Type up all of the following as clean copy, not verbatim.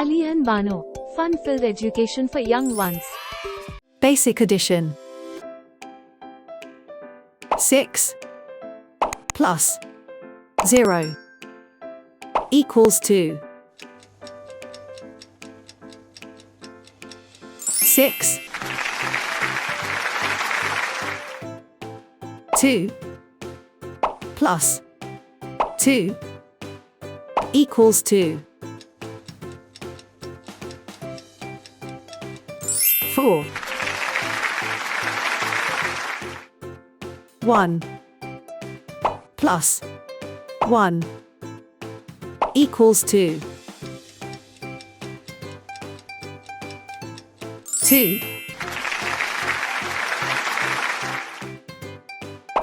Ali and Bano, fun-filled education for young ones. Basic addition. 6 plus 0 equals 2. 6 2 plus 2 equals 2. 4 1 plus 1 equals 2. 2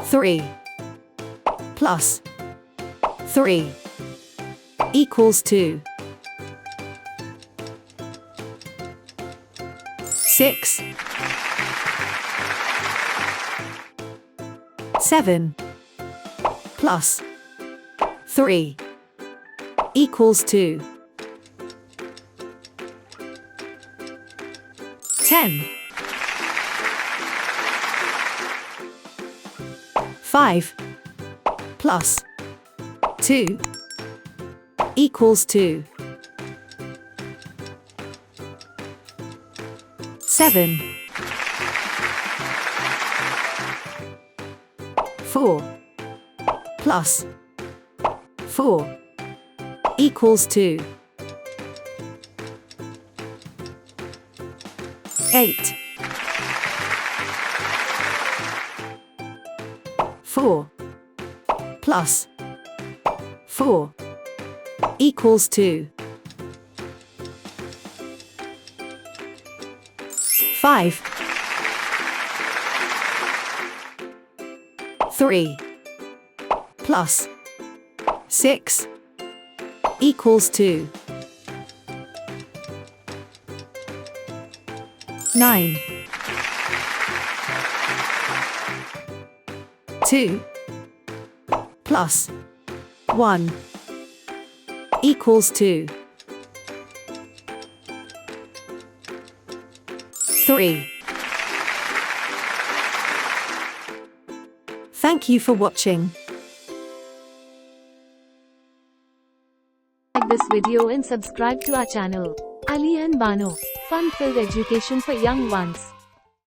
3 plus 3 equals 2. 6 7 plus 3 equals 2. 10 5 plus 2 equals 2. 7 4 plus 4 equals 2. 8 4 plus 4 equals 2. 5 3 plus 6 equals 2. 9 2 plus 1 equals 2. 3 Thank you for watching. Like this video and subscribe to our channel. Ali and Bano, fun-filled education for young ones.